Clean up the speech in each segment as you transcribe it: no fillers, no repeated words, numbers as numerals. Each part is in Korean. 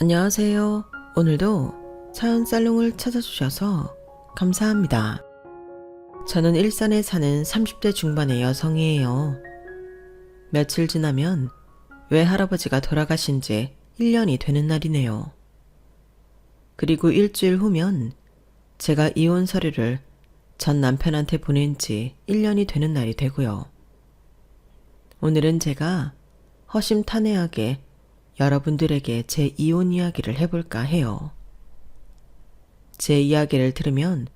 안녕하세요. 오늘도 사연 살롱을 찾아주셔서 감사합니다. 저는 일산에 사는 30대 중반의 여성이에요. 며칠 지나면 외할아버지가 돌아가신 지 1년이 되는 날이네요. 그리고 일주일 후면 제가 이혼 서류를 전 남편한테 보낸 지 1년이 되는 날이 되고요. 오늘은 제가 허심탄회하게 여러분들에게 제 이혼 이야기를 해볼까 해요. 제 이야기를 들으면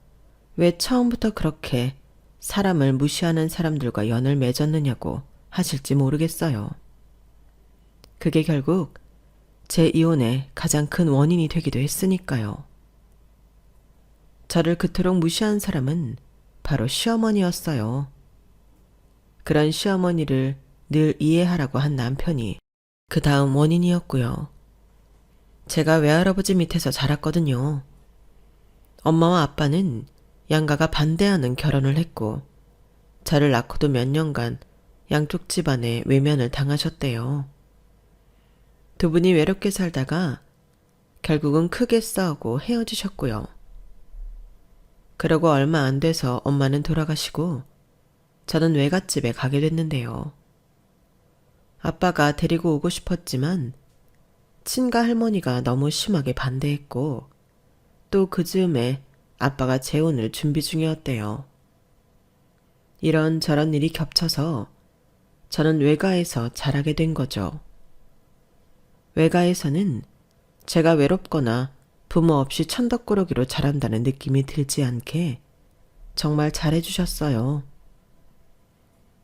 왜 처음부터 그렇게 사람을 무시하는 사람들과 연을 맺었느냐고 하실지 모르겠어요. 그게 결국 제 이혼의 가장 큰 원인이 되기도 했으니까요. 저를 그토록 무시한 사람은 바로 시어머니였어요. 그런 시어머니를 늘 이해하라고 한 남편이 그 다음 원인이었고요. 제가 외할아버지 밑에서 자랐거든요. 엄마와 아빠는 양가가 반대하는 결혼을 했고 저를 낳고도 몇 년간 양쪽 집안에 외면을 당하셨대요. 두 분이 외롭게 살다가 결국은 크게 싸우고 헤어지셨고요. 그러고 얼마 안 돼서 엄마는 돌아가시고 저는 외갓집에 가게 됐는데요. 아빠가 데리고 오고 싶었지만 친가 할머니가 너무 심하게 반대했고 또 그 즈음에 아빠가 재혼을 준비 중이었대요. 이런 저런 일이 겹쳐서 저는 외가에서 자라게 된 거죠. 외가에서는 제가 외롭거나 부모 없이 천덕꾸러기로 자란다는 느낌이 들지 않게 정말 잘해주셨어요.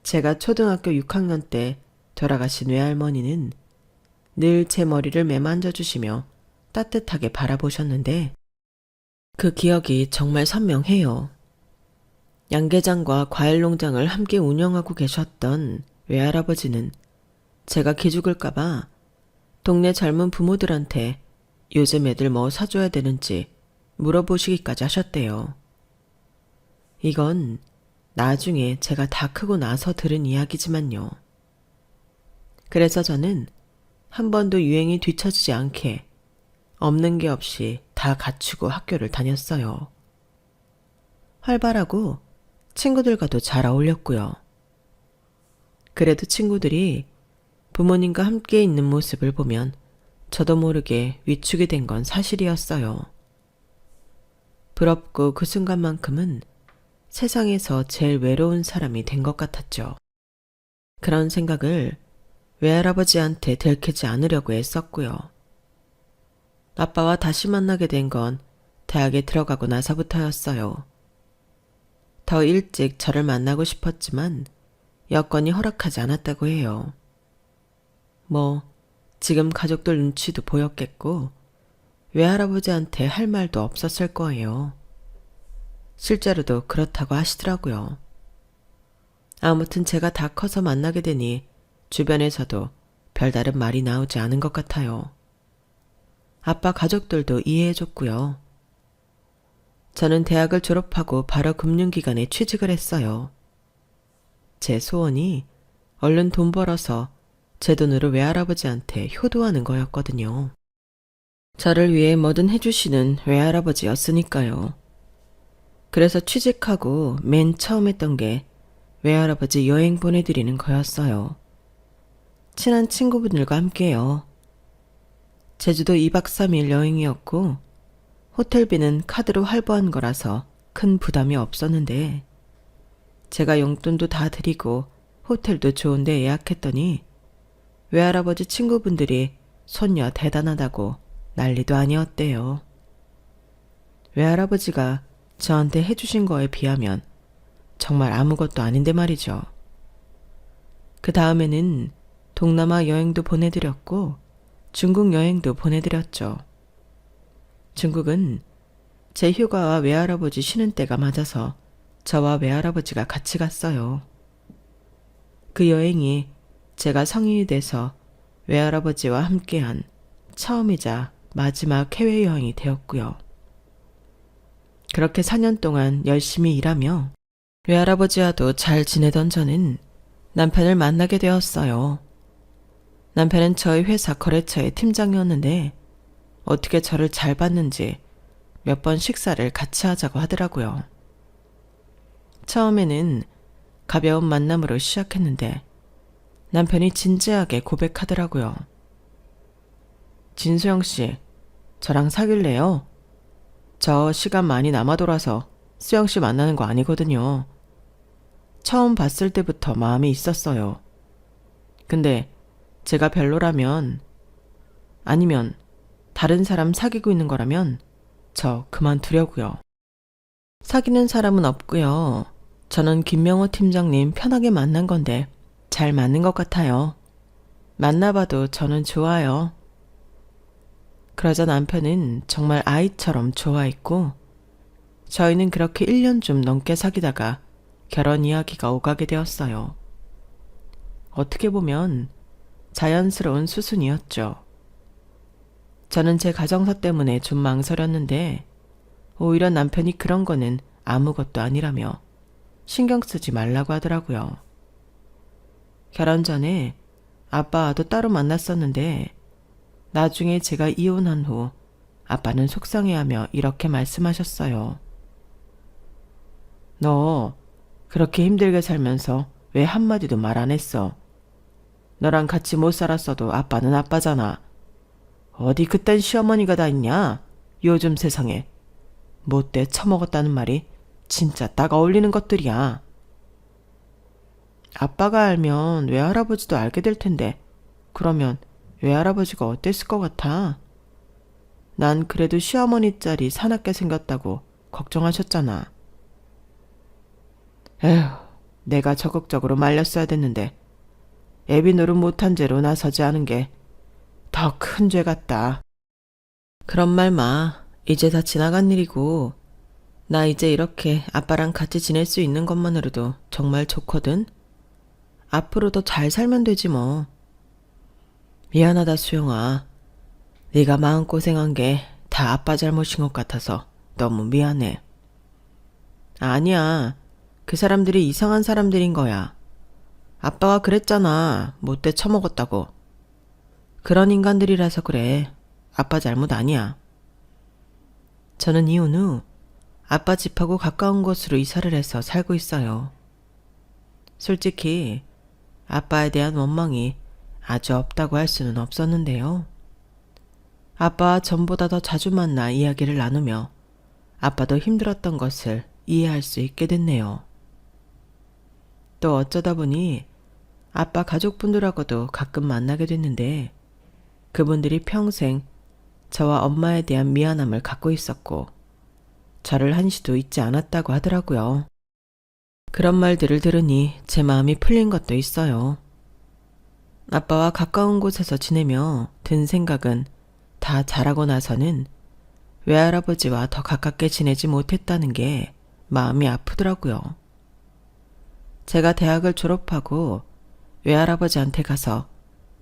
제가 초등학교 6학년 때 돌아가신 외할머니는 늘 제 머리를 매만져 주시며 따뜻하게 바라보셨는데 그 기억이 정말 선명해요. 양계장과 과일농장을 함께 운영하고 계셨던 외할아버지는 제가 기죽을까봐 동네 젊은 부모들한테 요즘 애들 뭐 사줘야 되는지 물어보시기까지 하셨대요. 이건 나중에 제가 다 크고 나서 들은 이야기지만요. 그래서 저는 한 번도 유행이 뒤처지지 않게 없는 게 없이 다 갖추고 학교를 다녔어요. 활발하고 친구들과도 잘 어울렸고요. 그래도 친구들이 부모님과 함께 있는 모습을 보면 저도 모르게 위축이 된 건 사실이었어요. 부럽고 그 순간만큼은 세상에서 제일 외로운 사람이 된 것 같았죠. 그런 생각을 외할아버지한테 들키지 않으려고 애썼고요. 아빠와 다시 만나게 된 건 대학에 들어가고 나서부터였어요. 더 일찍 저를 만나고 싶었지만 여건이 허락하지 않았다고 해요. 뭐 지금 가족들 눈치도 보였겠고 외할아버지한테 할 말도 없었을 거예요. 실제로도 그렇다고 하시더라고요. 아무튼 제가 다 커서 만나게 되니 주변에서도 별다른 말이 나오지 않은 것 같아요. 아빠 가족들도 이해해줬고요. 저는 대학을 졸업하고 바로 금융기관에 취직을 했어요. 제 소원이 얼른 돈 벌어서 제 돈으로 외할아버지한테 효도하는 거였거든요. 저를 위해 뭐든 해주시는 외할아버지였으니까요. 그래서 취직하고 맨 처음 했던 게 외할아버지 여행 보내드리는 거였어요. 친한 친구분들과 함께요. 제주도 2박 3일 여행이었고 호텔비는 카드로 할부한 거라서 큰 부담이 없었는데 제가 용돈도 다 드리고 호텔도 좋은데 예약했더니 외할아버지 친구분들이 손녀 대단하다고 난리도 아니었대요. 외할아버지가 저한테 해주신 거에 비하면 정말 아무것도 아닌데 말이죠. 그 다음에는 동남아 여행도 보내드렸고 중국 여행도 보내드렸죠. 중국은 제 휴가와 외할아버지 쉬는 때가 맞아서 저와 외할아버지가 같이 갔어요. 그 여행이 제가 성인이 돼서 외할아버지와 함께한 처음이자 마지막 해외여행이 되었고요. 그렇게 4년 동안 열심히 일하며 외할아버지와도 잘 지내던 저는 남편을 만나게 되었어요. 남편은 저희 회사 거래처의 팀장이었는데 어떻게 저를 잘 봤는지 몇 번 식사를 같이 하자고 하더라고요. 처음에는 가벼운 만남으로 시작했는데 남편이 진지하게 고백하더라고요. 진수영 씨, 저랑 사귈래요? 저 시간 많이 남아 돌아서 수영 씨 만나는 거 아니거든요. 처음 봤을 때부터 마음이 있었어요. 근데 제가 별로라면, 아니면 다른 사람 사귀고 있는 거라면 저 그만두려고요. 사귀는 사람은 없고요. 저는 김명호 팀장님 편하게 만난 건데 잘 맞는 것 같아요. 만나봐도 저는 좋아요. 그러자 남편은 정말 아이처럼 좋아했고 저희는 그렇게 1년 좀 넘게 사귀다가 결혼 이야기가 오가게 되었어요. 어떻게 보면 자연스러운 수순이었죠. 저는 제 가정사 때문에 좀 망설였는데 오히려 남편이 그런 거는 아무것도 아니라며 신경 쓰지 말라고 하더라고요. 결혼 전에 아빠와도 따로 만났었는데 나중에 제가 이혼한 후 아빠는 속상해하며 이렇게 말씀하셨어요. 너 그렇게 힘들게 살면서 왜 한마디도 말 안 했어? 너랑 같이 못 살았어도 아빠는 아빠잖아. 어디 그딴 시어머니가 다 있냐? 요즘 세상에. 못돼 처먹었다는 말이 진짜 딱 어울리는 것들이야. 아빠가 알면 외할아버지도 알게 될 텐데 그러면 외할아버지가 어땠을 것 같아? 난 그래도 시어머니 짤이 사납게 생겼다고 걱정하셨잖아. 에휴, 내가 적극적으로 말렸어야 됐는데 애비 노릇 못한 죄로 나서지 않은 게 더 큰 죄 같다. 그런 말 마. 이제 다 지나간 일이고 나 이제 이렇게 아빠랑 같이 지낼 수 있는 것만으로도 정말 좋거든. 앞으로 더 잘 살면 되지 뭐. 미안하다 수영아. 네가 마음고생한 게 다 아빠 잘못인 것 같아서 너무 미안해. 아니야. 그 사람들이 이상한 사람들인 거야. 아빠가 그랬잖아. 못돼 처먹었다고. 그런 인간들이라서 그래. 아빠 잘못 아니야. 저는 이혼 후 아빠 집하고 가까운 곳으로 이사를 해서 살고 있어요. 솔직히 아빠에 대한 원망이 아주 없다고 할 수는 없었는데요. 아빠와 전보다 더 자주 만나 이야기를 나누며 아빠도 힘들었던 것을 이해할 수 있게 됐네요. 또 어쩌다 보니 아빠 가족분들하고도 가끔 만나게 됐는데 그분들이 평생 저와 엄마에 대한 미안함을 갖고 있었고 저를 한시도 잊지 않았다고 하더라고요. 그런 말들을 들으니 제 마음이 풀린 것도 있어요. 아빠와 가까운 곳에서 지내며 든 생각은 다 자라고 나서는 외할아버지와 더 가깝게 지내지 못했다는 게 마음이 아프더라고요. 제가 대학을 졸업하고 외할아버지한테 가서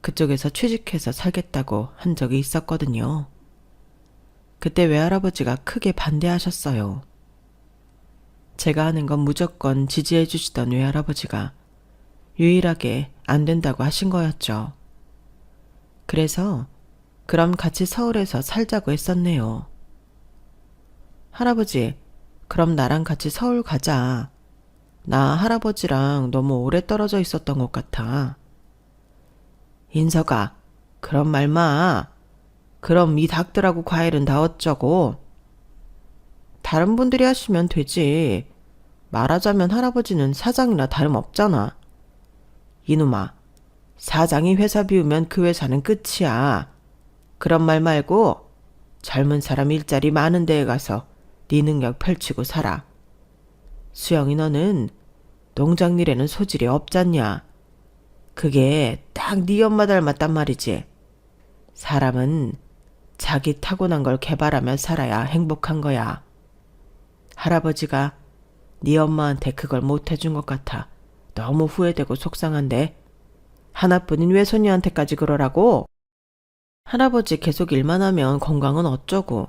그쪽에서 취직해서 살겠다고 한 적이 있었거든요. 그때 외할아버지가 크게 반대하셨어요. 제가 하는 건 무조건 지지해 주시던 외할아버지가 유일하게 안 된다고 하신 거였죠. 그래서 그럼 같이 서울에서 살자고 했었네요. 할아버지, 그럼 나랑 같이 서울 가자. 나 할아버지랑 너무 오래 떨어져 있었던 것 같아. 인석아, 그런 말 마. 그럼 이 닭들하고 과일은 다 어쩌고? 다른 분들이 하시면 되지. 말하자면 할아버지는 사장이나 다름없잖아. 이놈아, 사장이 회사 비우면 그 회사는 끝이야. 그런 말 말고 젊은 사람 일자리 많은 데에 가서 네 능력 펼치고 살아. 수영이 너는 농장 일에는 소질이 없잖냐. 그게 딱 네 엄마 닮았단 말이지. 사람은 자기 타고난 걸 개발하며 살아야 행복한 거야. 할아버지가 네 엄마한테 그걸 못 해준 것 같아 너무 후회되고 속상한데 하나뿐인 외손녀한테까지 그러라고? 할아버지 계속 일만 하면 건강은 어쩌고.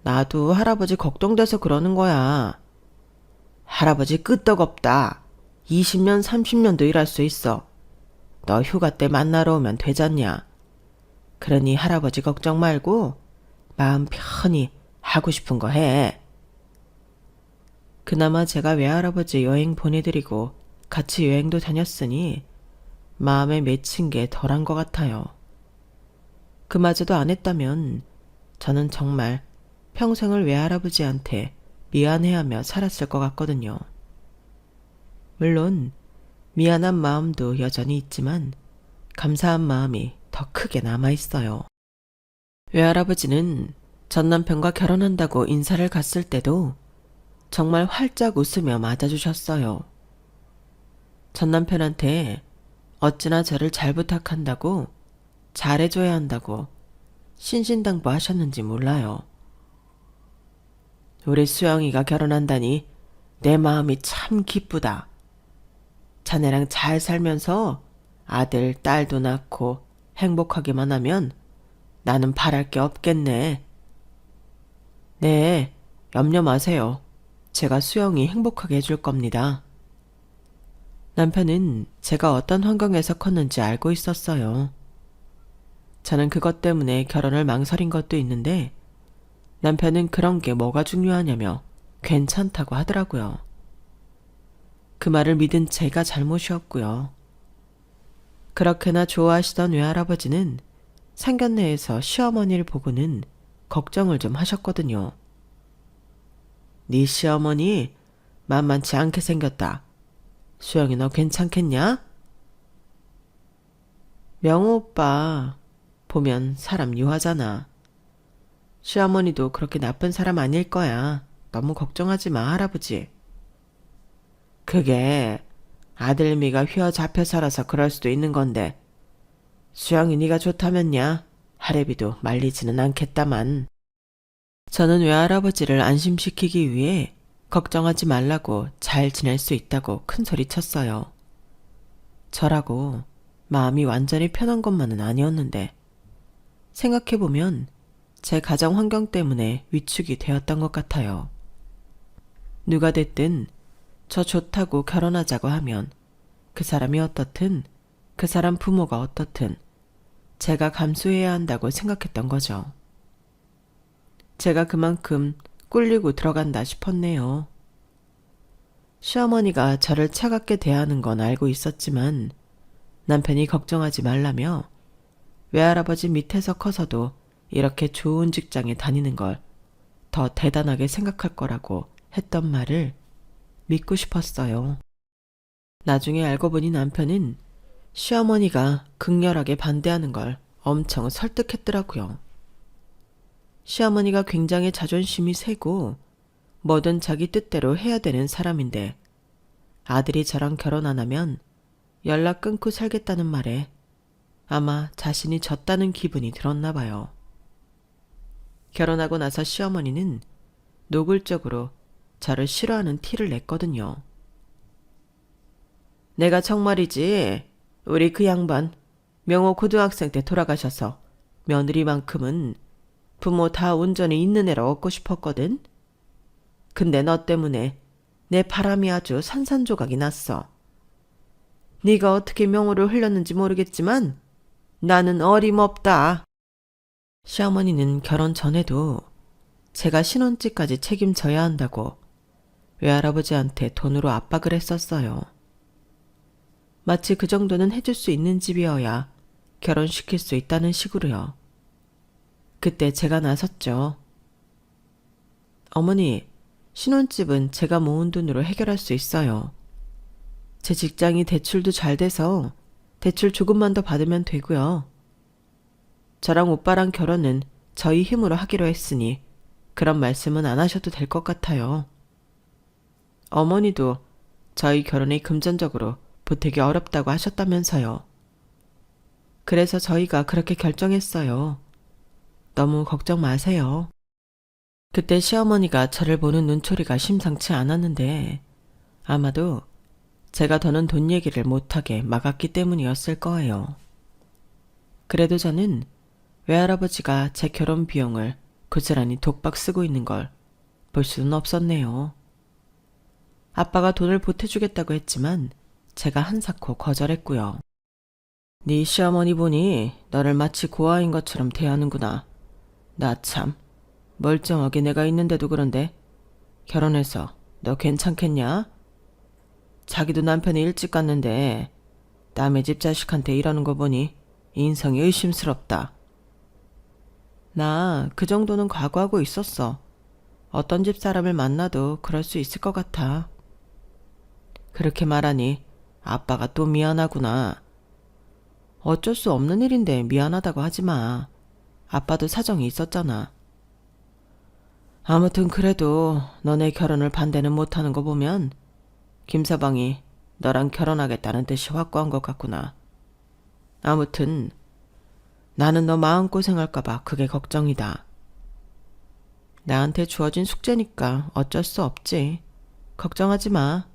나도 할아버지 걱정돼서 그러는 거야. 할아버지 끄떡없다. 20년 30년도 일할 수 있어. 너 휴가 때 만나러 오면 되잖냐. 그러니 할아버지 걱정 말고 마음 편히 하고 싶은 거 해. 그나마 제가 외할아버지 여행 보내드리고 같이 여행도 다녔으니 마음에 맺힌 게 덜한 것 같아요. 그마저도 안 했다면 저는 정말 평생을 외할아버지한테 미안해하며 살았을 것 같거든요. 물론 미안한 마음도 여전히 있지만 감사한 마음이 더 크게 남아있어요. 외할아버지는 전 남편과 결혼한다고 인사를 갔을 때도 정말 활짝 웃으며 맞아주셨어요. 전 남편한테 어찌나 저를 잘 부탁한다고, 잘해줘야 한다고 신신당부하셨는지 몰라요. 우리 수영이가 결혼한다니 내 마음이 참 기쁘다. 자네랑 잘 살면서 아들, 딸도 낳고 행복하기만 하면 나는 바랄 게 없겠네. 네, 염려 마세요. 제가 수영이 행복하게 해줄 겁니다. 남편은 제가 어떤 환경에서 컸는지 알고 있었어요. 저는 그것 때문에 결혼을 망설인 것도 있는데 남편은 그런 게 뭐가 중요하냐며 괜찮다고 하더라고요. 그 말을 믿은 제가 잘못이었고요. 그렇게나 좋아하시던 외할아버지는 상견례에서 시어머니를 보고는 걱정을 좀 하셨거든요. 네 시어머니 만만치 않게 생겼다. 수영이 너 괜찮겠냐? 명호 오빠 보면 사람 유하잖아. 시어머니도 그렇게 나쁜 사람 아닐 거야. 너무 걱정하지 마, 할아버지. 그게 아들미가 휘어잡혀 살아서 그럴 수도 있는 건데 수영이 네가 좋다면야 할애비도 말리지는 않겠다만. 저는 외할아버지를 안심시키기 위해 걱정하지 말라고 잘 지낼 수 있다고 큰 소리 쳤어요. 저라고 마음이 완전히 편한 것만은 아니었는데 생각해보면 제 가정 환경 때문에 위축이 되었던 것 같아요. 누가 됐든 저 좋다고 결혼하자고 하면 그 사람이 어떻든 그 사람 부모가 어떻든 제가 감수해야 한다고 생각했던 거죠. 제가 그만큼 꿀리고 들어간다 싶었네요. 시어머니가 저를 차갑게 대하는 건 알고 있었지만 남편이 걱정하지 말라며 외할아버지 밑에서 커서도 이렇게 좋은 직장에 다니는 걸 더 대단하게 생각할 거라고 했던 말을 믿고 싶었어요. 나중에 알고 보니 남편은 시어머니가 극렬하게 반대하는 걸 엄청 설득했더라고요. 시어머니가 굉장히 자존심이 세고 뭐든 자기 뜻대로 해야 되는 사람인데 아들이 저랑 결혼 안 하면 연락 끊고 살겠다는 말에 아마 자신이 졌다는 기분이 들었나 봐요. 결혼하고 나서 시어머니는 노골적으로 저를 싫어하는 티를 냈거든요. 내가 정말이지 우리 그 양반 명호 고등학생 때 돌아가셔서 며느리만큼은 부모 다 온전히 있는 애로 얻고 싶었거든. 근데 너 때문에 내 바람이 아주 산산조각이 났어. 네가 어떻게 명호를 흘렸는지 모르겠지만 나는 어림없다. 시어머니는 결혼 전에도 제가 신혼집까지 책임져야 한다고 외할아버지한테 돈으로 압박을 했었어요. 마치 그 정도는 해줄 수 있는 집이어야 결혼시킬 수 있다는 식으로요. 그때 제가 나섰죠. 어머니, 신혼집은 제가 모은 돈으로 해결할 수 있어요. 제 직장이 대출도 잘 돼서 대출 조금만 더 받으면 되고요. 저랑 오빠랑 결혼은 저희 힘으로 하기로 했으니 그런 말씀은 안 하셔도 될 것 같아요. 어머니도 저희 결혼이 금전적으로 보태기 어렵다고 하셨다면서요. 그래서 저희가 그렇게 결정했어요. 너무 걱정 마세요. 그때 시어머니가 저를 보는 눈초리가 심상치 않았는데 아마도 제가 더는 돈 얘기를 못하게 막았기 때문이었을 거예요. 그래도 저는 외할아버지가 제 결혼 비용을 고스란히 독박 쓰고 있는 걸 볼 수는 없었네요. 아빠가 돈을 보태주겠다고 했지만 제가 한사코 거절했고요. 네 시어머니 보니 너를 마치 고아인 것처럼 대하는구나. 나 참 멀쩡하게 내가 있는데도 그런데 결혼해서 너 괜찮겠냐? 자기도 남편이 일찍 갔는데 남의 집 자식한테 이러는 거 보니 인성이 의심스럽다. 나 그 정도는 각오하고 있었어. 어떤 집 사람을 만나도 그럴 수 있을 것 같아. 그렇게 말하니 아빠가 또 미안하구나. 어쩔 수 없는 일인데 미안하다고 하지 마. 아빠도 사정이 있었잖아. 아무튼 그래도 너네 결혼을 반대는 못하는 거 보면 김서방이 너랑 결혼하겠다는 뜻이 확고한 것 같구나. 아무튼 나는 너 마음고생할까봐 그게 걱정이다. 나한테 주어진 숙제니까 어쩔 수 없지. 걱정하지 마.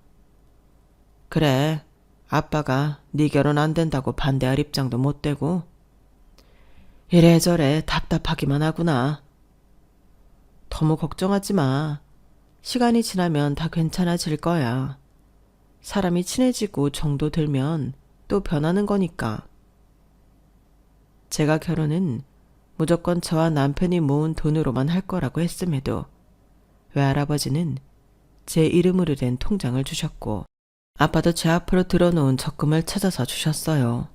그래, 아빠가 네 결혼 안 된다고 반대할 입장도 못 되고 이래저래 답답하기만 하구나. 너무 걱정하지 마. 시간이 지나면 다 괜찮아질 거야. 사람이 친해지고 정도 들면 또 변하는 거니까. 제가 결혼은 무조건 저와 남편이 모은 돈으로만 할 거라고 했음에도 외할아버지는 제 이름으로 된 통장을 주셨고 아빠도 제 앞으로 들어놓은 적금을 찾아서 주셨어요.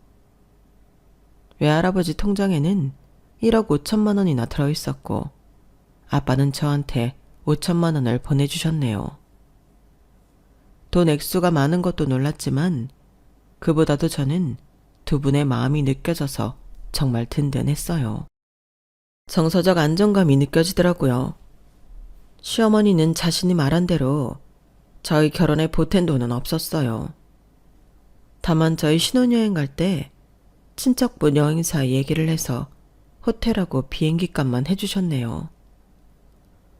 외할아버지 통장에는 1억 5천만 원이나 들어있었고 아빠는 저한테 5천만 원을 보내주셨네요. 돈 액수가 많은 것도 놀랐지만 그보다도 저는 두 분의 마음이 느껴져서 정말 든든했어요. 정서적 안정감이 느껴지더라고요. 시어머니는 자신이 말한 대로 저희 결혼에 보탠 돈은 없었어요. 다만 저희 신혼여행 갈 때 친척분 여행사 얘기를 해서 호텔하고 비행기값만 해주셨네요.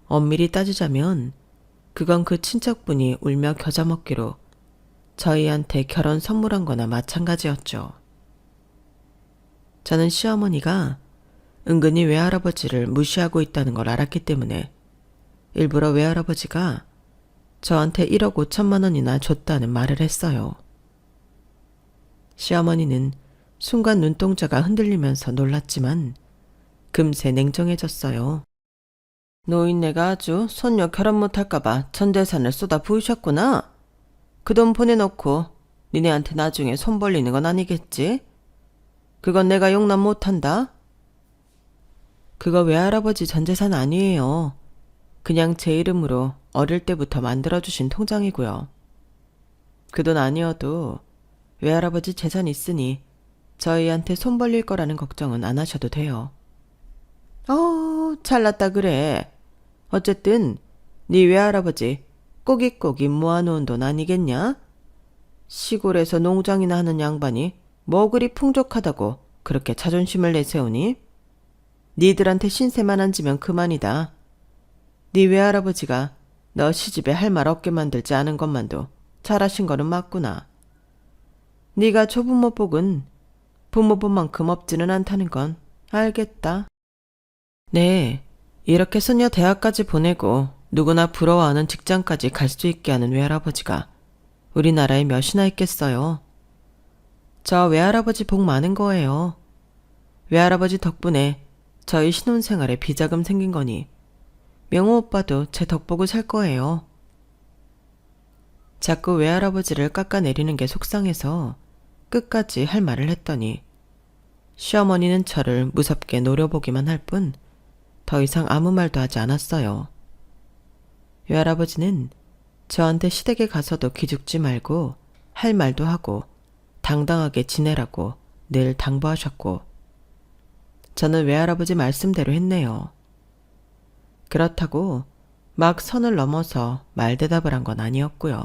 엄밀히 따지자면 그건 그 친척분이 울며 겨자 먹기로 저희한테 결혼 선물한 거나 마찬가지였죠. 저는 시어머니가 은근히 외할아버지를 무시하고 있다는 걸 알았기 때문에 일부러 외할아버지가 저한테 1억 5천만 원이나 줬다는 말을 했어요. 시어머니는 순간 눈동자가 흔들리면서 놀랐지만 금세 냉정해졌어요. 노인네가 아주 손녀 결혼 못할까봐 전 재산을 쏟아 부으셨구나. 그 돈 보내놓고 니네한테 나중에 손 벌리는 건 아니겠지? 그건 내가 용납 못한다. 그거 외할아버지 전 재산 아니에요. 그냥 제 이름으로 어릴 때부터 만들어주신 통장이고요. 그 돈 아니어도 외할아버지 재산 있으니 저희한테 손 벌릴 거라는 걱정은 안 하셔도 돼요. 잘났다 그래. 어쨌든 네 외할아버지 꼬깃꼬깃 모아놓은 돈 아니겠냐? 시골에서 농장이나 하는 양반이 뭐 그리 풍족하다고 그렇게 자존심을 내세우니? 니들한테 신세만 안 지면 그만이다. 네 외할아버지가 너 시집에 할 말 없게 만들지 않은 것만도 잘하신 거는 맞구나. 네가 조부모 복은 부모 복만큼 없지는 않다는 건 알겠다. 네, 이렇게 손녀 대학까지 보내고 누구나 부러워하는 직장까지 갈 수 있게 하는 외할아버지가 우리나라에 몇이나 있겠어요. 저 외할아버지 복 많은 거예요. 외할아버지 덕분에 저희 신혼생활에 비자금 생긴 거니 명호 오빠도 제 덕복을 살 거예요. 자꾸 외할아버지를 깎아내리는 게 속상해서 끝까지 할 말을 했더니 시어머니는 저를 무섭게 노려보기만 할 뿐 더 이상 아무 말도 하지 않았어요. 외할아버지는 저한테 시댁에 가서도 기죽지 말고 할 말도 하고 당당하게 지내라고 늘 당부하셨고 저는 외할아버지 말씀대로 했네요. 그렇다고 막 선을 넘어서 말대답을 한 건 아니었고요.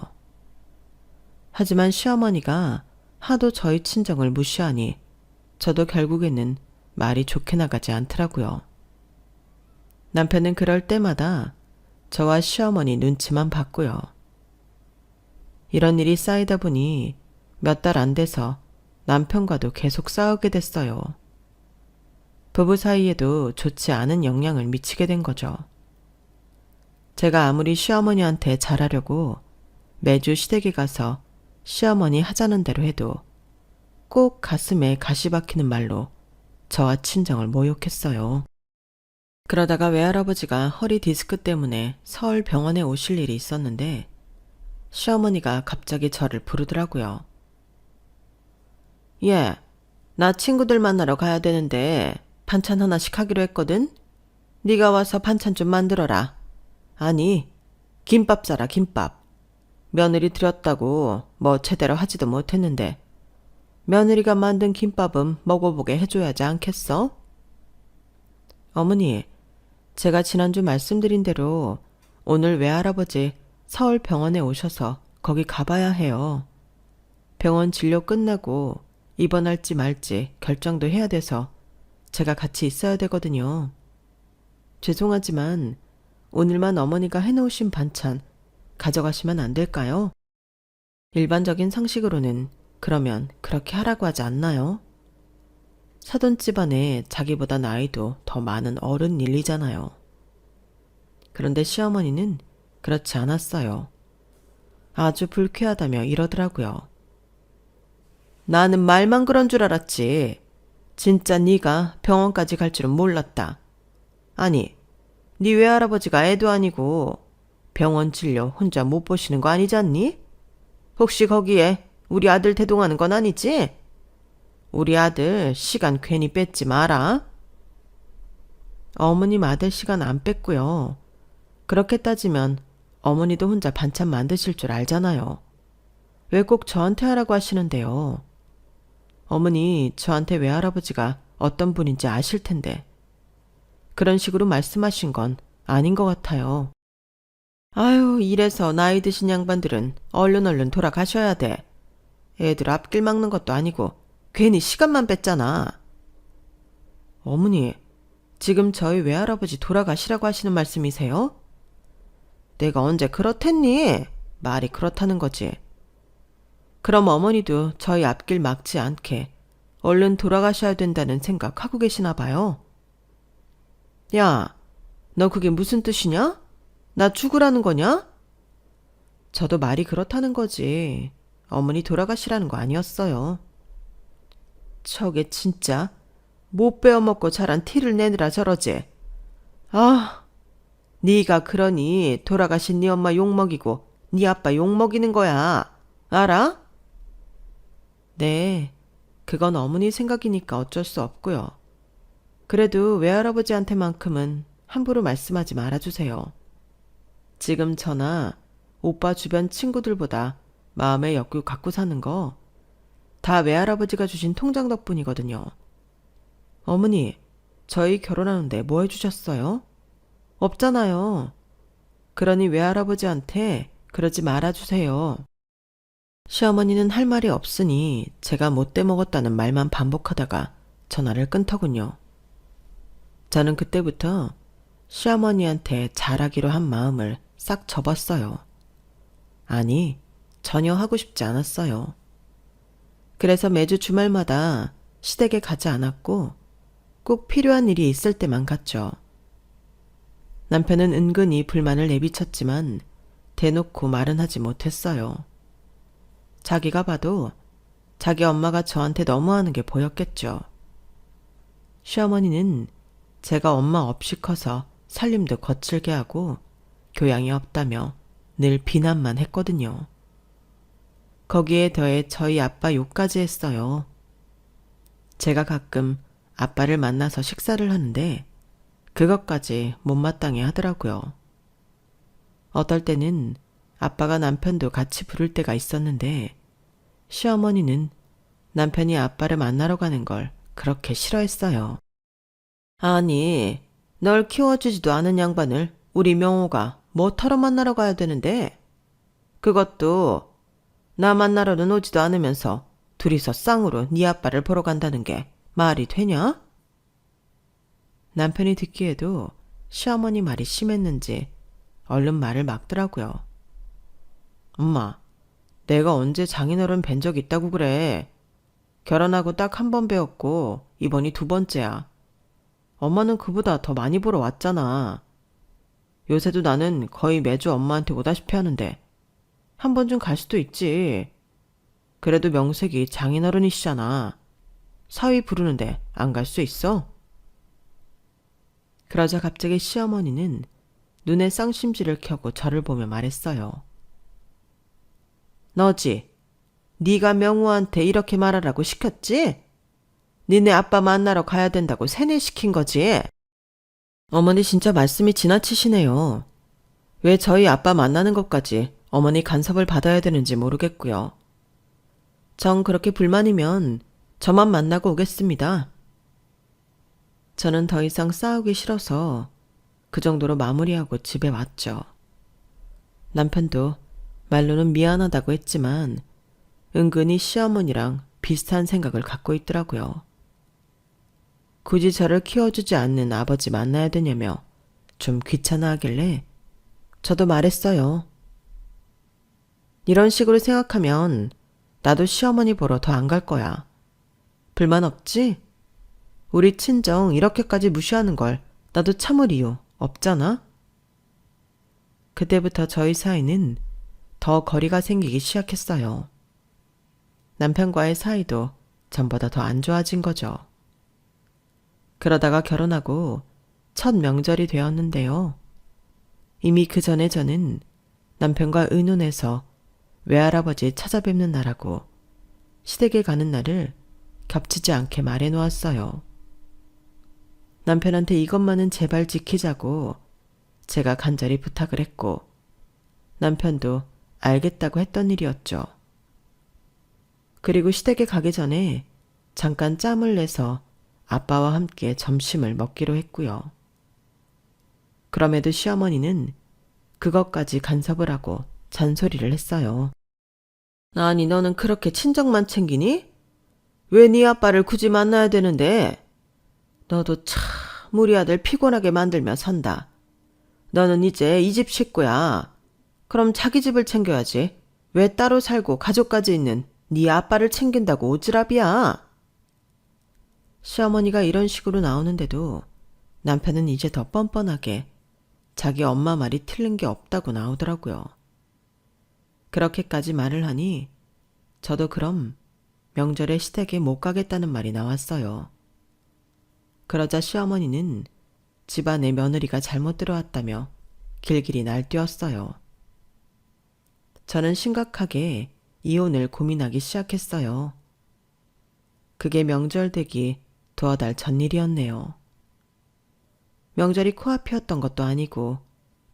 하지만 시어머니가 하도 저희 친정을 무시하니 저도 결국에는 말이 좋게 나가지 않더라고요. 남편은 그럴 때마다 저와 시어머니 눈치만 봤고요. 이런 일이 쌓이다 보니 몇 달 안 돼서 남편과도 계속 싸우게 됐어요. 부부 사이에도 좋지 않은 영향을 미치게 된 거죠. 제가 아무리 시어머니한테 잘하려고 매주 시댁에 가서 시어머니 하자는 대로 해도 꼭 가슴에 가시 박히는 말로 저와 친정을 모욕했어요. 그러다가 외할아버지가 허리 디스크 때문에 서울 병원에 오실 일이 있었는데 시어머니가 갑자기 저를 부르더라고요. 예, 나 친구들 만나러 가야 되는데 반찬 하나씩 하기로 했거든? 네가 와서 반찬 좀 만들어라. 아니, 김밥 싸라, 김밥. 며느리 들였다고 뭐 제대로 하지도 못했는데 며느리가 만든 김밥은 먹어보게 해줘야 하지 않겠어? 어머니, 제가 지난주 말씀드린 대로 오늘 외할아버지 서울 병원에 오셔서 거기 가봐야 해요. 병원 진료 끝나고 입원할지 말지 결정도 해야 돼서 제가 같이 있어야 되거든요. 죄송하지만 오늘만 어머니가 해놓으신 반찬 가져가시면 안 될까요? 일반적인 상식으로는 그러면 그렇게 하라고 하지 않나요? 사돈집 안에 자기보다 나이도 더 많은 어른 일이잖아요. 그런데 시어머니는 그렇지 않았어요. 아주 불쾌하다며 이러더라고요. 나는 말만 그런 줄 알았지. 진짜 네가 병원까지 갈 줄은 몰랐다. 아니, 네 외할아버지가 애도 아니고 병원 진료 혼자 못 보시는 거 아니잖니? 혹시 거기에 우리 아들 대동하는 건 아니지? 우리 아들 시간 괜히 뺏지 마라. 어머님 아들 시간 안 뺐고요. 그렇게 따지면 어머니도 혼자 반찬 만드실 줄 알잖아요. 왜 꼭 저한테 하라고 하시는데요? 어머니, 저한테 외할아버지가 어떤 분인지 아실 텐데. 그런 식으로 말씀하신 건 아닌 것 같아요. 아유, 이래서 나이 드신 양반들은 얼른 돌아가셔야 돼. 애들 앞길 막는 것도 아니고 괜히 시간만 뺐잖아. 어머니, 지금 저희 외할아버지 돌아가시라고 하시는 말씀이세요? 내가 언제 그렇댔니? 말이 그렇다는 거지. 그럼 어머니도 저희 앞길 막지 않게 얼른 돌아가셔야 된다는 생각하고 계시나 봐요. 야, 너 그게 무슨 뜻이냐? 나 죽으라는 거냐? 저도 말이 그렇다는 거지. 어머니 돌아가시라는 거 아니었어요. 저게 진짜 못 베어먹고 자란 티를 내느라 저러지. 아, 네가 그러니 돌아가신 네 엄마 욕먹이고 네 아빠 욕먹이는 거야. 알아? 네, 그건 어머니 생각이니까 어쩔 수 없고요. 그래도 외할아버지한테만큼은 함부로 말씀하지 말아주세요. 지금 저나 오빠 주변 친구들보다 마음의 여유 갖고 사는 거 다 외할아버지가 주신 통장 덕분이거든요. 어머니, 저희 결혼하는데 뭐 해주셨어요? 없잖아요. 그러니 외할아버지한테 그러지 말아주세요. 시어머니는 할 말이 없으니 제가 못돼 먹었다는 말만 반복하다가 전화를 끊더군요. 저는 그때부터 시어머니한테 잘하기로 한 마음을 싹 접었어요. 아니, 전혀 하고 싶지 않았어요. 그래서 매주 주말마다 시댁에 가지 않았고 꼭 필요한 일이 있을 때만 갔죠. 남편은 은근히 불만을 내비쳤지만 대놓고 말은 하지 못했어요. 자기가 봐도 자기 엄마가 저한테 너무하는 게 보였겠죠. 시어머니는 제가 엄마 없이 커서 살림도 거칠게 하고 교양이 없다며 늘 비난만 했거든요. 거기에 더해 저희 아빠 욕까지 했어요. 제가 가끔 아빠를 만나서 식사를 하는데 그것까지 못마땅해 하더라고요. 어떨 때는 아빠가 남편도 같이 부를 때가 있었는데 시어머니는 남편이 아빠를 만나러 가는 걸 그렇게 싫어했어요. 아니, 널 키워주지도 않은 양반을 우리 명호가 뭐하러 만나러 가야 되는데? 그것도 나 만나러는 오지도 않으면서 둘이서 쌍으로 네 아빠를 보러 간다는 게 말이 되냐? 남편이 듣기에도 시어머니 말이 심했는지 얼른 말을 막더라고요. 엄마, 내가 언제 장인어른 뵌 적 있다고 그래. 결혼하고 딱 한 번 배웠고 이번이 두 번째야. 엄마는 그보다 더 많이 보러 왔잖아. 요새도 나는 거의 매주 엄마한테 오다시피 하는데 한 번쯤 갈 수도 있지. 그래도 명색이 장인어른이시잖아. 사위 부르는데 안 갈 수 있어? 그러자 갑자기 시어머니는 눈에 쌍심지를 켜고 저를 보며 말했어요. 너지? 네가 명우한테 이렇게 말하라고 시켰지? 니네 아빠 만나러 가야 된다고 세뇌시킨 거지? 어머니 진짜 말씀이 지나치시네요. 왜 저희 아빠 만나는 것까지 어머니 간섭을 받아야 되는지 모르겠고요. 정 그렇게 불만이면 저만 만나고 오겠습니다. 저는 더 이상 싸우기 싫어서 그 정도로 마무리하고 집에 왔죠. 남편도 말로는 미안하다고 했지만 은근히 시어머니랑 비슷한 생각을 갖고 있더라고요. 굳이 저를 키워주지 않는 아버지 만나야 되냐며 좀 귀찮아하길래 저도 말했어요. 이런 식으로 생각하면 나도 시어머니 보러 더 안 갈 거야. 불만 없지? 우리 친정 이렇게까지 무시하는 걸 나도 참을 이유 없잖아? 그때부터 저희 사이는 더 거리가 생기기 시작했어요. 남편과의 사이도 전보다 더 안 좋아진 거죠. 그러다가 결혼하고 첫 명절이 되었는데요. 이미 그 전에 저는 남편과 의논해서 외할아버지 찾아뵙는 날하고 시댁에 가는 날을 겹치지 않게 말해놓았어요. 남편한테 이것만은 제발 지키자고 제가 간절히 부탁을 했고 남편도 알겠다고 했던 일이었죠. 그리고 시댁에 가기 전에 잠깐 짬을 내서 아빠와 함께 점심을 먹기로 했고요. 그럼에도 시어머니는 그것까지 간섭을 하고 잔소리를 했어요. 아니 너는 그렇게 친정만 챙기니? 왜 네 아빠를 굳이 만나야 되는데? 너도 참 우리 아들 피곤하게 만들며 산다. 너는 이제 이 집 식구야. 그럼 자기 집을 챙겨야지. 왜 따로 살고 가족까지 있는 네 아빠를 챙긴다고 오지랖이야. 시어머니가 이런 식으로 나오는데도 남편은 이제 더 뻔뻔하게 자기 엄마 말이 틀린 게 없다고 나오더라고요. 그렇게까지 말을 하니 저도 그럼 명절에 시댁에 못 가겠다는 말이 나왔어요. 그러자 시어머니는 집안에 며느리가 잘못 들어왔다며 길길이 날뛰었어요. 저는 심각하게 이혼을 고민하기 시작했어요. 그게 명절 되기 두어 달 전 일이었네요. 명절이 코앞이었던 것도 아니고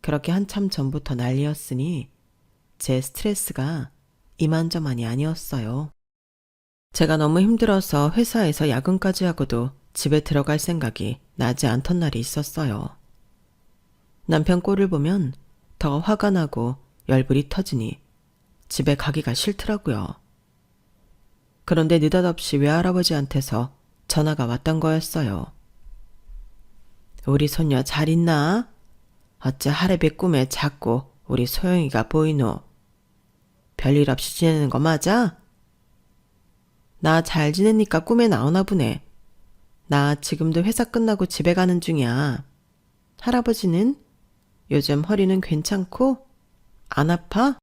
그렇게 한참 전부터 난리였으니 제 스트레스가 이만저만이 아니었어요. 제가 너무 힘들어서 회사에서 야근까지 하고도 집에 들어갈 생각이 나지 않던 날이 있었어요. 남편 꼴을 보면 더 화가 나고 열불이 터지니 집에 가기가 싫더라고요. 그런데 느닷없이 외할아버지한테서 전화가 왔던 거였어요. 우리 손녀 잘 있나? 어째 하루비 꿈에 자꾸 우리 소영이가 보이노? 별일 없이 지내는 거 맞아? 나 잘 지내니까 꿈에 나오나 보네. 나 지금도 회사 끝나고 집에 가는 중이야. 할아버지는? 요즘 허리는 괜찮고? 안 아파?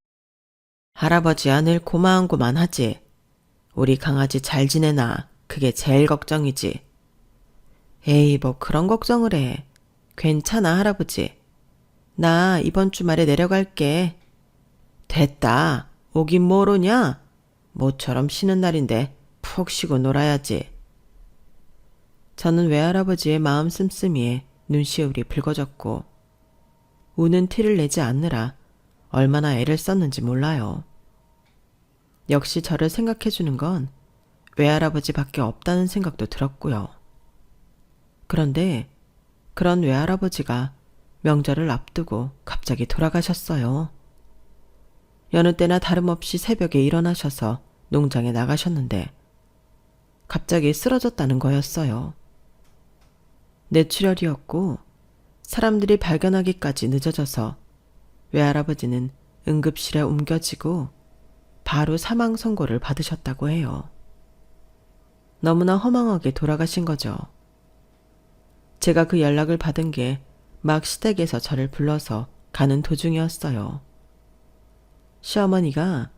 할아버지야 늘 고마운고만 하지. 우리 강아지 잘 지내나 그게 제일 걱정이지. 에이 뭐 그런 걱정을 해. 괜찮아 할아버지. 나 이번 주말에 내려갈게. 됐다. 오긴 뭘 오냐? 모처럼 쉬는 날인데 푹 쉬고 놀아야지. 저는 외할아버지의 마음 씀씀이에 눈시울이 붉어졌고 우는 티를 내지 않느라 얼마나 애를 썼는지 몰라요. 역시 저를 생각해주는 건 외할아버지밖에 없다는 생각도 들었고요. 그런데 그런 외할아버지가 명절을 앞두고 갑자기 돌아가셨어요. 여느 때나 다름없이 새벽에 일어나셔서 농장에 나가셨는데 갑자기 쓰러졌다는 거였어요. 뇌출혈이었고 사람들이 발견하기까지 늦어져서 외할아버지는 응급실에 옮겨지고 바로 사망 선고를 받으셨다고 해요. 너무나 허망하게 돌아가신 거죠. 제가 그 연락을 받은 게 막 시댁에서 저를 불러서 가는 도중이었어요. 시어머니가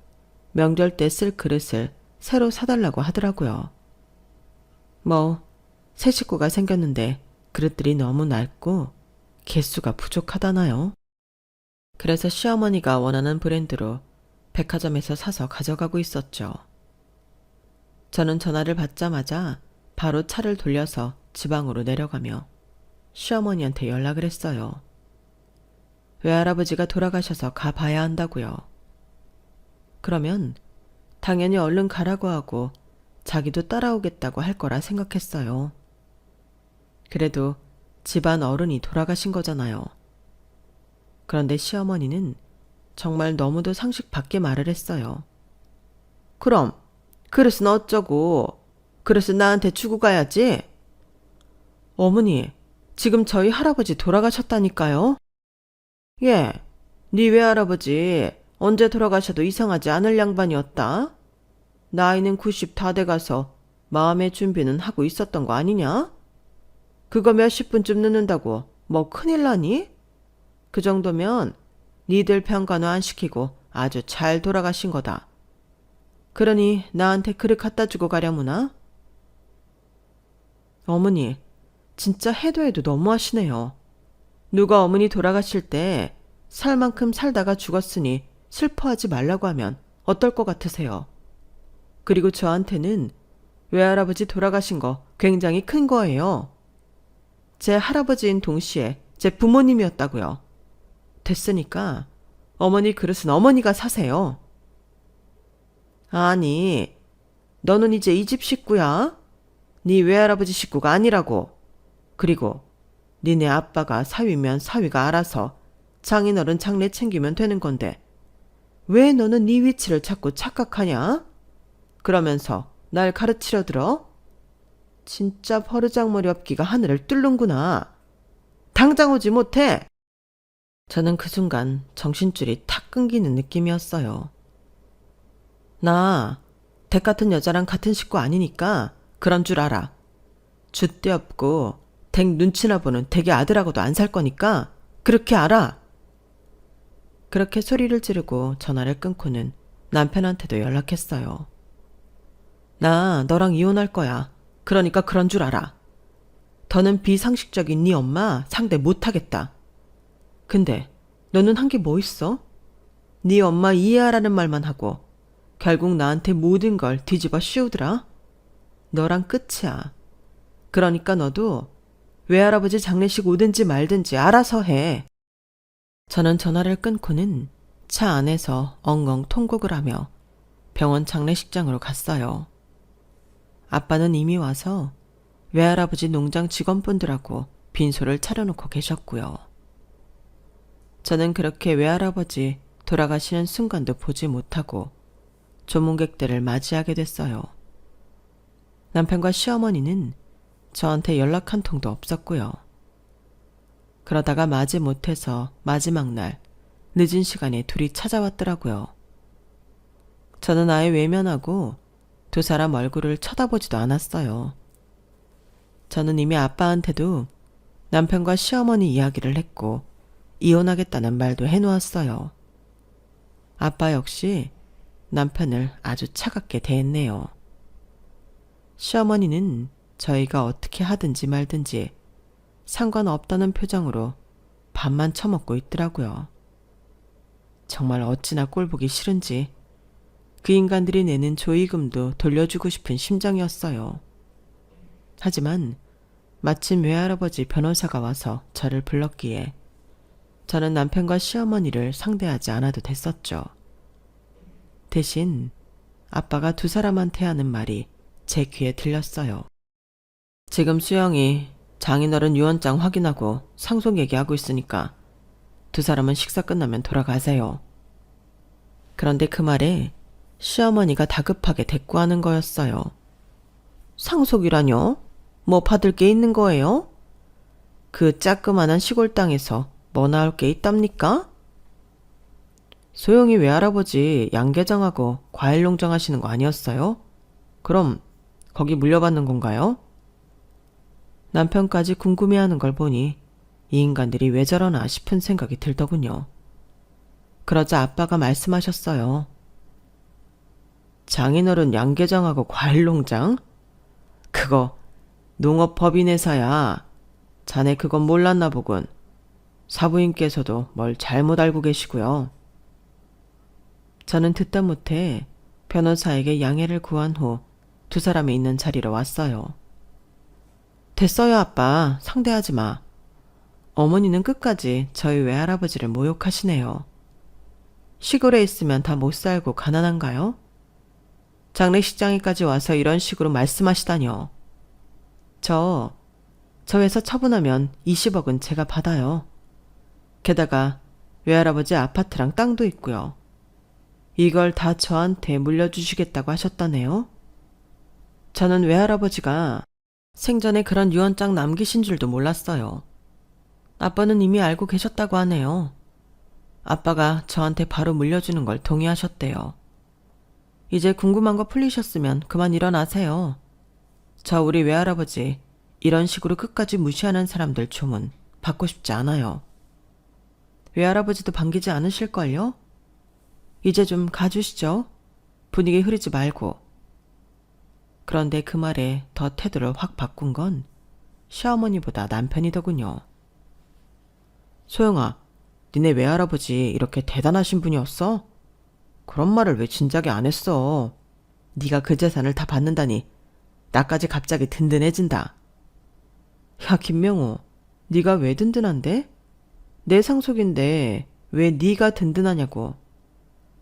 명절 때 쓸 그릇을 새로 사달라고 하더라고요. 뭐 새 식구가 생겼는데 그릇들이 너무 낡고 개수가 부족하다나요? 그래서 시어머니가 원하는 브랜드로 백화점에서 사서 가져가고 있었죠. 저는 전화를 받자마자 바로 차를 돌려서 지방으로 내려가며 시어머니한테 연락을 했어요. 외할아버지가 돌아가셔서 가봐야 한다고요. 그러면 당연히 얼른 가라고 하고 자기도 따라오겠다고 할 거라 생각했어요. 그래도 집안 어른이 돌아가신 거잖아요. 그런데 시어머니는 정말 너무도 상식 밖의 말을 했어요. 그럼 그릇은 어쩌고? 그릇은 나한테 주고 가야지. 어머니, 지금 저희 할아버지 돌아가셨다니까요. 예, 네 외할아버지 언제 돌아가셔도 이상하지 않을 양반이었다. 나이는 90 다 돼가서 마음의 준비는 하고 있었던 거 아니냐? 그거 몇십 분쯤 늦는다고 뭐 큰일 나니? 그 정도면 니들 평간호 안 시키고 아주 잘 돌아가신 거다. 그러니 나한테 그릇 갖다 주고 가려무나? 어머니, 진짜 해도 너무하시네요. 누가 어머니 돌아가실 때 살 만큼 살다가 죽었으니 슬퍼하지 말라고 하면 어떨 것 같으세요? 그리고 저한테는 외할아버지 돌아가신 거 굉장히 큰 거예요. 제 할아버지인 동시에 제 부모님이었다고요. 됐으니까 어머니 그릇은 어머니가 사세요. 아니, 너는 이제 이 집 식구야? 네 외할아버지 식구가 아니라고. 그리고 니네 아빠가 사위면 사위가 알아서 장인어른 장례 챙기면 되는 건데 왜 너는 네 위치를 자꾸 착각하냐? 그러면서 날 가르치려 들어? 진짜 버르장머리 없기가 하늘을 뚫는구나. 당장 오지 못해. 저는 그 순간 정신줄이 탁 끊기는 느낌이었어요. 나 댁 같은 여자랑 같은 식구 아니니까 그런 줄 알아. 줏대 없고 댁 눈치나 보는 댁의 아들하고도 안 살 거니까 그렇게 알아. 그렇게 소리를 지르고 전화를 끊고는 남편한테도 연락했어요. 나 너랑 이혼할 거야. 그러니까 그런 줄 알아. 더는 비상식적인 네 엄마 상대 못하겠다. 근데 너는 한 게 뭐 있어? 네 엄마 이해하라는 말만 하고 결국 나한테 모든 걸 뒤집어 씌우더라. 너랑 끝이야. 그러니까 너도 외할아버지 장례식 오든지 말든지 알아서 해. 저는 전화를 끊고는 차 안에서 엉엉 통곡을 하며 병원 장례식장으로 갔어요. 아빠는 이미 와서 외할아버지 농장 직원분들하고 빈소를 차려놓고 계셨고요. 저는 그렇게 외할아버지 돌아가시는 순간도 보지 못하고 조문객들을 맞이하게 됐어요. 남편과 시어머니는 저한테 연락 한 통도 없었고요. 그러다가 마지 못해서 마지막 날 늦은 시간에 둘이 찾아왔더라고요. 저는 아예 외면하고 두 사람 얼굴을 쳐다보지도 않았어요. 저는 이미 아빠한테도 남편과 시어머니 이야기를 했고 이혼하겠다는 말도 해놓았어요. 아빠 역시 남편을 아주 차갑게 대했네요. 시어머니는 저희가 어떻게 하든지 말든지 상관없다는 표정으로 밥만 처먹고 있더라고요. 정말 어찌나 꼴보기 싫은지 그 인간들이 내는 조의금도 돌려주고 싶은 심정이었어요. 하지만 마침 외할아버지 변호사가 와서 저를 불렀기에 저는 남편과 시어머니를 상대하지 않아도 됐었죠. 대신 아빠가 두 사람한테 하는 말이 제 귀에 들렸어요. 지금 수영이 장인어른 유언장 확인하고 상속 얘기하고 있으니까 두 사람은 식사 끝나면 돌아가세요. 그런데 그 말에 시어머니가 다급하게 대꾸하는 거였어요. 상속이라뇨? 뭐 받을 게 있는 거예요? 그 짜끄만한 시골 땅에서 뭐 나올 게 있답니까? 소영이 외할아버지 양계장하고 과일농장 하시는 거 아니었어요? 그럼 거기 물려받는 건가요? 남편까지 궁금해하는 걸 보니 이 인간들이 왜 저러나 싶은 생각이 들더군요. 그러자 아빠가 말씀하셨어요. 장인어른 양계장하고 과일농장? 그거 농업법인회사야. 자네 그건 몰랐나 보군. 사부인께서도 뭘 잘못 알고 계시고요. 저는 듣다 못해 변호사에게 양해를 구한 후 두 사람이 있는 자리로 왔어요. 됐어요, 아빠. 상대하지 마. 어머니는 끝까지 저희 외할아버지를 모욕하시네요. 시골에 있으면 다 못 살고 가난한가요? 장례식장에까지 와서 이런 식으로 말씀하시다뇨. 저 회사 처분하면 20억은 제가 받아요. 게다가 외할아버지 아파트랑 땅도 있고요. 이걸 다 저한테 물려주시겠다고 하셨다네요. 저는 외할아버지가 생전에 그런 유언장 남기신 줄도 몰랐어요. 아빠는 이미 알고 계셨다고 하네요. 아빠가 저한테 바로 물려주는 걸 동의하셨대요. 이제 궁금한 거 풀리셨으면 그만 일어나세요. 저 우리 외할아버지 이런 식으로 끝까지 무시하는 사람들 조문 받고 싶지 않아요. 외할아버지도 반기지 않으실걸요? 이제 좀 가주시죠. 분위기 흐리지 말고. 그런데 그 말에 더 태도를 확 바꾼 건 시어머니보다 남편이더군요. 소영아, 니네 외할아버지 이렇게 대단하신 분이었어? 그런 말을 왜 진작에 안 했어? 네가 그 재산을 다 받는다니 나까지 갑자기 든든해진다. 야, 김명호, 네가 왜 든든한데? 내 상속인데 왜 네가 든든하냐고.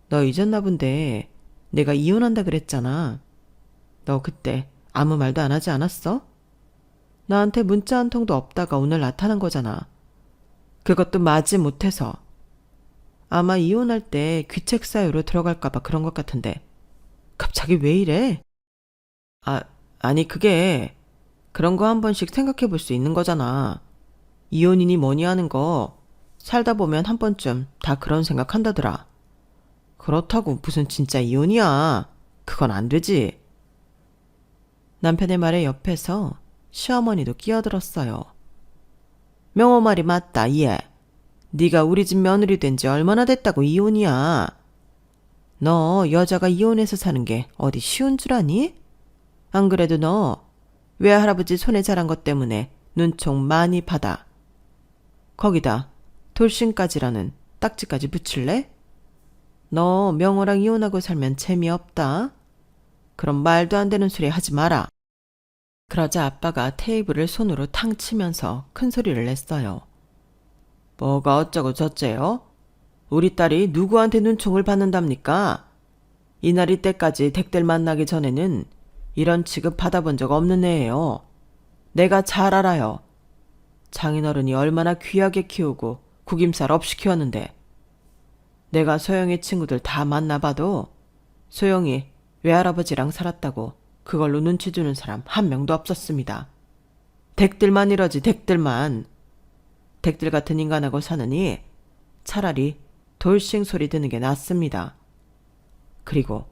너 잊었나 본데 내가 이혼한다 그랬잖아. 너 그때 아무 말도 안 하지 않았어? 나한테 문자 한 통도 없다가 오늘 나타난 거잖아. 그것도 마지 못해서. 아마 이혼할 때 귀책 사유로 들어갈까봐 그런 것 같은데. 갑자기 왜 이래? 아니 그게 그런 거 한 번씩 생각해 볼 수 있는 거잖아. 이혼이니 뭐니 하는 거 살다 보면 한 번쯤 다 그런 생각 한다더라. 그렇다고 무슨 진짜 이혼이야. 그건 안 되지. 남편의 말에 옆에서 시어머니도 끼어들었어요. 명호 말이 맞다, 얘. 네가 우리 집 며느리 된 지 얼마나 됐다고 이혼이야. 너 여자가 이혼해서 사는 게 어디 쉬운 줄 아니? 안 그래도 너 외할아버지 손에 자란 것 때문에 눈총 많이 받아. 거기다 돌싱까지라는 딱지까지 붙일래? 너 명호랑 이혼하고 살면 재미없다. 그럼 말도 안 되는 소리 하지 마라. 그러자 아빠가 테이블을 손으로 탕 치면서 큰 소리를 냈어요. 뭐가 어쩌고 저쩌요? 우리 딸이 누구한테 눈총을 받는답니까? 이날이 때까지 댁들 만나기 전에는 이런 취급 받아본 적 없는 애예요. 내가 잘 알아요. 장인어른이 얼마나 귀하게 키우고 구김살 없이 키웠는데. 내가 소영이 친구들 다 만나봐도 소영이 외할아버지랑 살았다고 그걸로 눈치 주는 사람 한 명도 없었습니다. 댁들만 이러지, 댁들만. 댁들 같은 인간하고 사느니 차라리 돌싱 소리 듣는 게 낫습니다. 그리고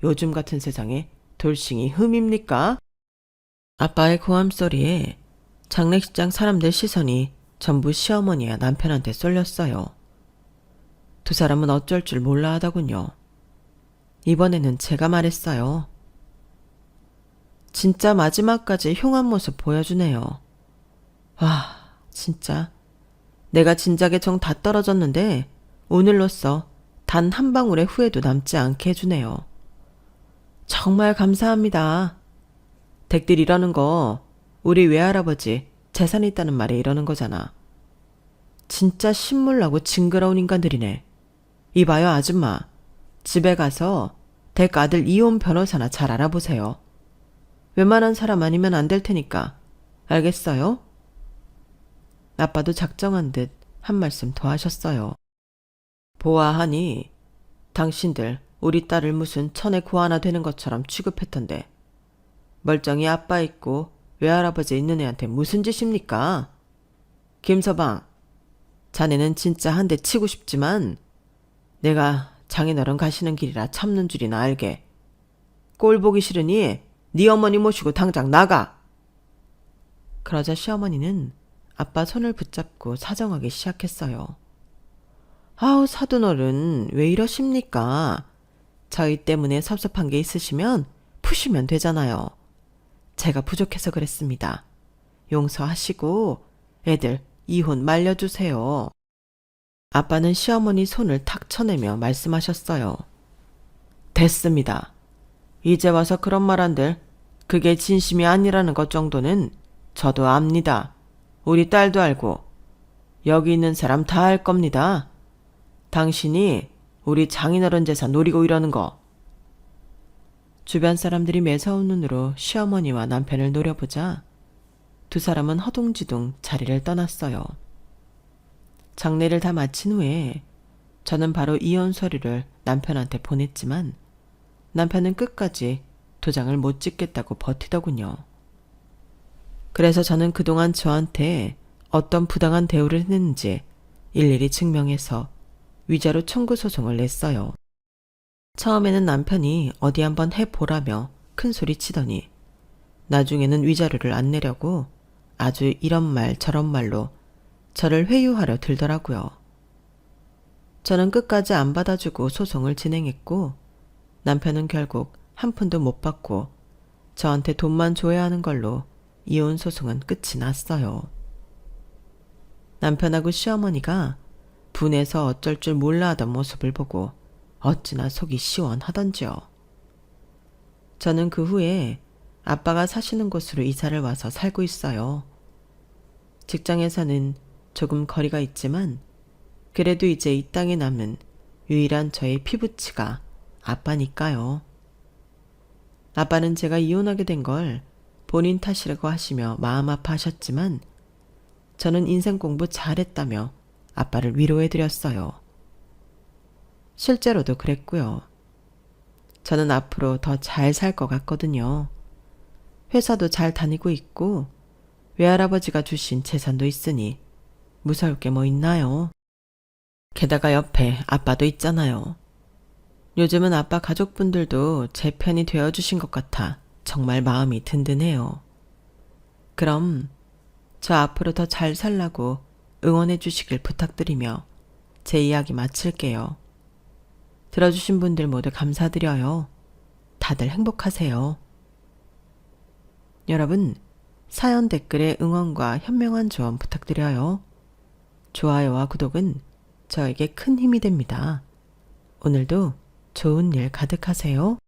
요즘 같은 세상에 돌싱이 흠입니까? 아빠의 고함 소리에 장례식장 사람들 시선이 전부 시어머니와 남편한테 쏠렸어요. 두 사람은 어쩔 줄 몰라 하더군요. 이번에는 제가 말했어요. 진짜 마지막까지 흉한 모습 보여주네요. 와, 진짜. 내가 진작에 정 다 떨어졌는데 오늘로써 단 한 방울의 후회도 남지 않게 해주네요. 정말 감사합니다. 댁들 이러는 거 우리 외할아버지 재산 있다는 말에 이러는 거잖아. 진짜 신물나고 징그러운 인간들이네. 이봐요 아줌마. 집에 가서 댁 아들 이혼 변호사나 잘 알아보세요. 웬만한 사람 아니면 안 될 테니까. 알겠어요? 아빠도 작정한 듯 한 말씀 더 하셨어요. 보아하니 당신들 우리 딸을 무슨 천의 고 하나 되는 것처럼 취급했던데 멀쩡히 아빠 있고 외할아버지 있는 애한테 무슨 짓입니까? 김서방, 자네는 진짜 한 대 치고 싶지만 내가 장인어른 가시는 길이라 참는 줄이나 알게. 꼴 보기 싫으니 네 어머니 모시고 당장 나가. 그러자 시어머니는 아빠 손을 붙잡고 사정하기 시작했어요. 아우 사돈어른 왜 이러십니까? 저희 때문에 섭섭한 게 있으시면 푸시면 되잖아요. 제가 부족해서 그랬습니다. 용서하시고 애들 이혼 말려주세요. 아빠는 시어머니 손을 탁 쳐내며 말씀하셨어요. 됐습니다. 이제 와서 그런 말 한들 그게 진심이 아니라는 것 정도는 저도 압니다. 우리 딸도 알고 여기 있는 사람 다 알 겁니다. 당신이 우리 장인어른 재산 노리고 이러는 거. 주변 사람들이 매서운 눈으로 시어머니와 남편을 노려보자 두 사람은 허둥지둥 자리를 떠났어요. 장례를 다 마친 후에 저는 바로 이혼 서류를 남편한테 보냈지만 남편은 끝까지 도장을 못 찍겠다고 버티더군요. 그래서 저는 그동안 저한테 어떤 부당한 대우를 했는지 일일이 증명해서 위자료 청구 소송을 냈어요. 처음에는 남편이 어디 한번 해보라며 큰 소리 치더니 나중에는 위자료를 안 내려고 아주 이런 말 저런 말로 저를 회유하려 들더라고요. 저는 끝까지 안 받아주고 소송을 진행했고 남편은 결국 한 푼도 못 받고 저한테 돈만 줘야 하는 걸로 이혼 소송은 끝이 났어요. 남편하고 시어머니가 분해서 어쩔 줄 몰라 하던 모습을 보고 어찌나 속이 시원하던지요. 저는 그 후에 아빠가 사시는 곳으로 이사를 와서 살고 있어요. 직장에서는 조금 거리가 있지만 그래도 이제 이 땅에 남은 유일한 저의 피부치가 아빠니까요. 아빠는 제가 이혼하게 된 걸 본인 탓이라고 하시며 마음 아파하셨지만 저는 인생 공부 잘했다며 아빠를 위로해드렸어요. 실제로도 그랬고요. 저는 앞으로 더 잘 살 것 같거든요. 회사도 잘 다니고 있고 외할아버지가 주신 재산도 있으니 무서울 게 뭐 있나요? 게다가 옆에 아빠도 있잖아요. 요즘은 아빠 가족분들도 제 편이 되어주신 것 같아 정말 마음이 든든해요. 그럼 저 앞으로 더 잘 살라고 응원해 주시길 부탁드리며 제 이야기 마칠게요. 들어주신 분들 모두 감사드려요. 다들 행복하세요. 여러분, 사연 댓글에 응원과 현명한 조언 부탁드려요. 좋아요와 구독은 저에게 큰 힘이 됩니다. 오늘도 좋은 일 가득하세요.